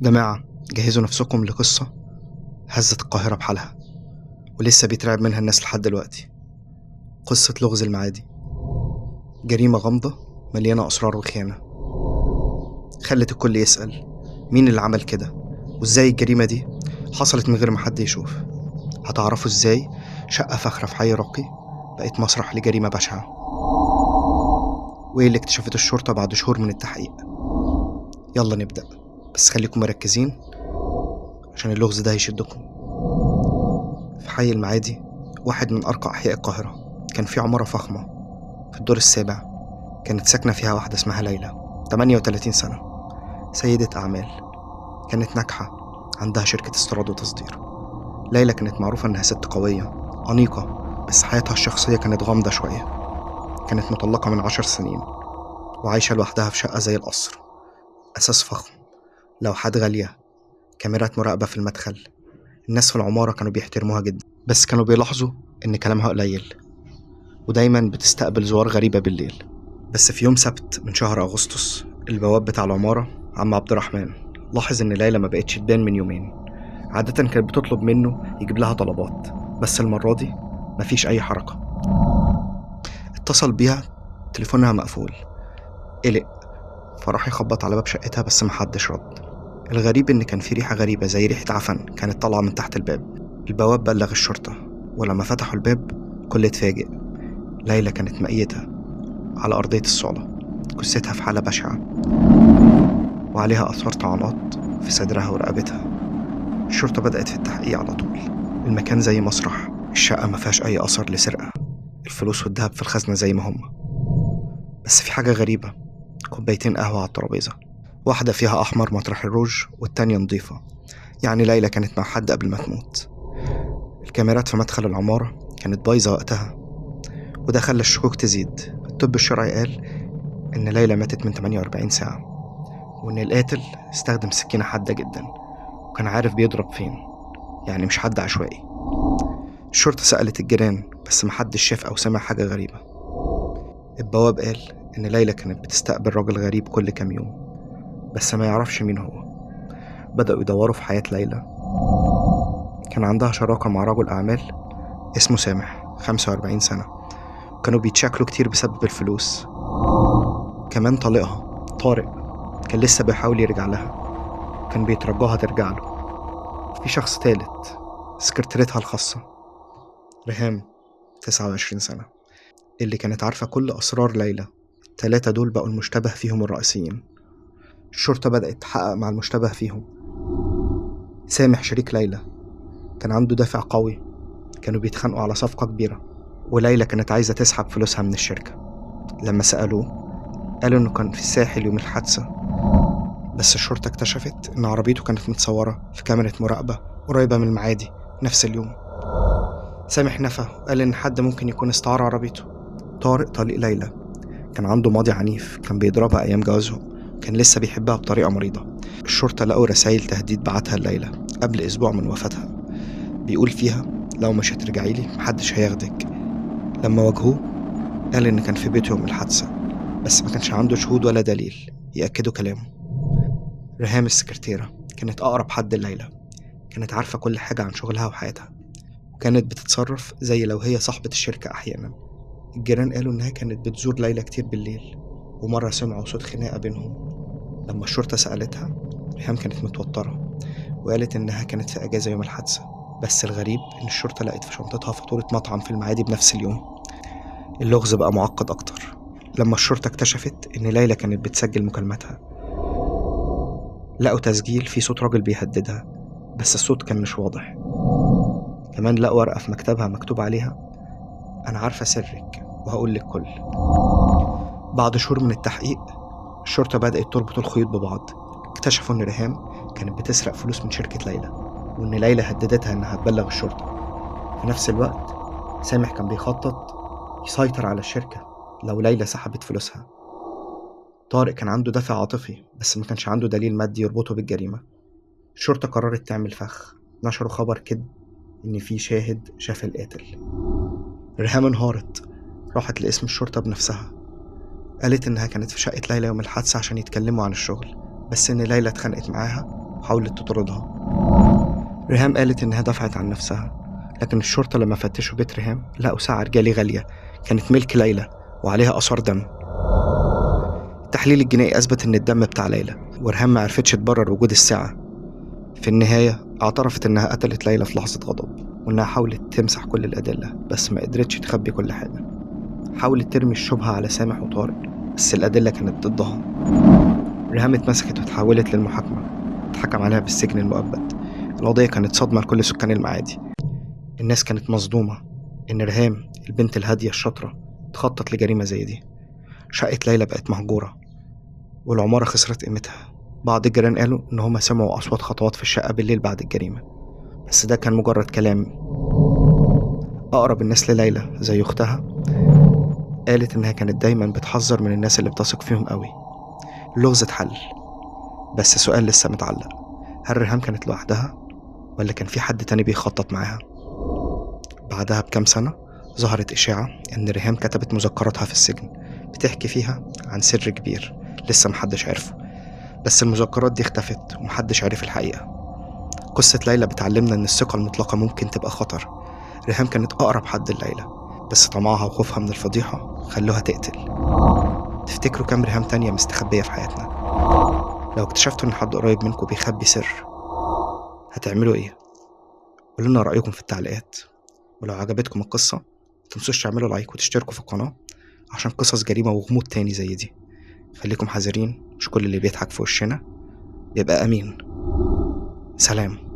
جماعة، جهزوا نفسكم لقصة هزت القاهرة بحالها ولسه بيترعب منها الناس لحد دلوقتي. قصة لغز المعادي، جريمة غامضة مليانة أسرار وخيانة خلت الكل يسأل مين اللي عمل كده، وإزاي الجريمة دي حصلت من غير ما حد يشوف. هتعرفوا إزاي شقة فاخرة في حي راقي بقت مسرح لجريمة بشعة، وإيه اللي اكتشفته الشرطة بعد شهور من التحقيق. يلا نبدأ، بس خليكم مركزين عشان اللغز ده هيشدكم. في حي المعادي، واحد من أرقى أحياء القاهرة، كان في عمارة فخمة في الدور السابع. كانت ساكنة فيها واحدة اسمها ليلى، 38 سنة، سيدة أعمال، كانت ناجحة، عندها شركة استيراد وتصدير. ليلى كانت معروفة إنها ست قوية أنيقة، بس حياتها الشخصية كانت غامضة شوية. كانت مطلقة من 10 سنين وعايشة لوحدها في شقة زي القصر، أساس فخم، لوحات غالية، كاميرات مراقبة في المدخل. الناس في العمارة كانوا بيحترموها جدا، بس كانوا بيلاحظوا إن كلامها قليل ودايما بتستقبل زوار غريبة بالليل. بس في يوم سبت من شهر أغسطس، البواب بتاع العمارة عم عبد الرحمن لاحظ إن ليلى ما بقتش تبان من يومين. عادة كانت بتطلب منه يجيب لها طلبات، بس المرة دي مفيش أي حركة. اتصل بيها، تليفونها مقفول. قلق فراح يخبط على باب شقتها بس محدش رد. الغريب إن كان في ريحة غريبة زي ريحة عفن كانت طالعة من تحت الباب. البواب بلغ الشرطة، ولما فتحوا الباب كل اتفاجئ. ليلى كانت ميتة على أرضية الصالة، جثتها في حالة بشعة وعليها أثار طعنات في صدرها ورقبتها. الشرطة بدأت في التحقيق على طول. المكان زي مسرح، الشقة ما فيهاش أي أثر لسرقة، الفلوس والذهب في الخزنة زي ما هما. بس في حاجة غريبة، كوبايتين قهوة على الترابيزة، واحدة فيها أحمر مطرح الروج والتانية نظيفة، يعني ليلى كانت مع حد قبل ما تموت. الكاميرات في مدخل العمارة كانت بايظة وقتها، وده خلى الشكوك تزيد. الطب الشرعي قال إن ليلى ماتت من 48 ساعة، وإن القاتل استخدم سكينة حادة جدا وكان عارف بيضرب فين، يعني مش حد عشوائي. الشرطة سألت الجيران بس محدش شاف أو سمع حاجة غريبة. البواب قال إن ليلى كانت بتستقبل راجل غريب كل كام يوم، بس ما يعرفش مين هو. بدأوا يدوروا في حياة ليلى. كان عندها شراكة مع رجل أعمال اسمه سامح، 45 سنة، كانوا بيتشاكلوا كتير بسبب الفلوس. كمان طليقها طارق كان لسه بيحاول يرجع لها، كان بيترجاها ترجع له. في شخص تالت، سكرتيرتها الخاصة ريهام، 29 سنة، اللي كانت عارفة كل أسرار ليلى. التلاتة دول بقوا المشتبه فيهم الرئيسيين. الشرطة بدأت تحقق مع المشتبه فيهم. سامح شريك ليلى كان عنده دافع قوي، كانوا بيتخانقوا على صفقة كبيرة، وليلى كانت عايزة تسحب فلوسها من الشركة. لما سألوه قالوا إنه كان في الساحل يوم الحادثة، بس الشرطة اكتشفت إن عربيته كانت متصورة في كاميرا مراقبة قريبة من المعادي نفس اليوم. سامح نفى وقال إن حد ممكن يكون استعار عربيته. طارق طليق ليلى كان عنده ماضي عنيف، كان بيضربها أيام جوازهم، كان لسه بيحبها بطريقة مريضة. الشرطة لقوا رسائل تهديد بعتها ليلى قبل أسبوع من وفاتها، بيقول فيها لو مش هترجعي لي محدش هياخدك. لما واجهوه قال إن كان في بيته يوم الحادثة، بس ما كانش عنده شهود ولا دليل يأكدوا كلامه. ريهام السكرتيرة كانت أقرب حد ليلى، كانت عارفة كل حاجة عن شغلها وحياتها، وكانت بتتصرف زي لو هي صاحبة الشركة أحيانا. الجيران قالوا إنها كانت بتزور ليلى كتير بالليل، ومرة سمعوا صوت خناقة بينهم. لما الشرطة سألتها، ريهام كانت متوترة وقالت إنها كانت في أجازة يوم الحادثة. بس الغريب إن الشرطة لقت في شنطتها فاتورة مطعم في المعادي بنفس اليوم. اللغز بقى معقد أكتر لما الشرطة اكتشفت إن ليلى كانت بتسجل مكالماتها. لقوا تسجيل فيه صوت راجل بيهددها، بس الصوت كان مش واضح. كمان لقوا ورقة في مكتبها مكتوب عليها أنا عارفة سرك وهقول لك كل. بعد شهور من التحقيق، الشرطة بدأت تربط الخيوط ببعض. اكتشفوا إن ريهام كانت بتسرق فلوس من شركة ليلى، وإن ليلى هددتها إنها تبلغ الشرطة. في نفس الوقت سامح كان بيخطط يسيطر على الشركة لو ليلى سحبت فلوسها. طارق كان عنده دافع عاطفي بس ما كانش عنده دليل مادي يربطه بالجريمة. الشرطة قررت تعمل فخ، نشروا خبر كده إن في شاهد شاف القاتل. ريهام انهارت، راحت لاسم الشرطة بنفسها، قالت إنها كانت في شقة ليلى يوم الحادثة عشان يتكلموا عن الشغل، بس إن ليلى اتخانقت معاها وحاولت تطردها. ريهام قالت إنها دافعت عن نفسها، لكن الشرطة لما فتشوا بيت ريهام لقوا ساعة رجالي غالية كانت ملك ليلى وعليها آثار دم. التحليل الجنائي أثبت إن الدم بتاع ليلى، وريهام ما عرفتش تبرر وجود الساعة. في النهاية اعترفت إنها قتلت ليلى في لحظة غضب، وإنها حاولت تمسح كل الأدلة بس ما قدرتش تخبي كل حاجة. حاولت ترمي الشبهة على سامح وطارق بس الأدلة كانت ضدها. ريهام اتمسكت وتحولت للمحاكمة، اتحكم عليها بالسجن المؤبد. القضية كانت صدمة لكل سكان المعادي. الناس كانت مصدومة إن ريهام البنت الهادية الشاطرة تخطط لجريمة زي دي. شقة ليلى بقت مهجورة والعمارة خسرت قيمتها. بعض الجيران قالوا إن هما سمعوا أصوات خطوات في الشقة بالليل بعد الجريمة، بس ده كان مجرد كلام. أقرب الناس لليلى زي أختها قالت إنها كانت دايما بتحذر من الناس اللي بتثق فيهم قوي. اللغز اتحل، بس سؤال لسه متعلق: هل ريهام كانت لوحدها ولا كان في حد تاني بيخطط معاها؟ بعدها بكام سنة ظهرت إشاعة إن ريهام كتبت مذكراتها في السجن بتحكي فيها عن سر كبير لسه محدش عرفه، بس المذكرات دي اختفت ومحدش عرف الحقيقة. قصة ليلى بتعلمنا إن الثقة المطلقة ممكن تبقى خطر. ريهام كانت أقرب حد لليلى، بس طمعها وخوفها من الفضيحة خلوها تقتل. تفتكروا كام ريهام تانية مستخبية في حياتنا؟ لو اكتشفتوا إن حد قريب منكم بيخبي سر هتعملوا إيه؟ قولولنا رأيكم في التعليقات. ولو عجبتكم القصة متنسوش تعملوا لايك وتشتركوا في القناة عشان قصص جريمة وغموض تاني زي دي. خليكم حذرين، مش كل اللي بيضحك في وشنا يبقى أمين. سلام.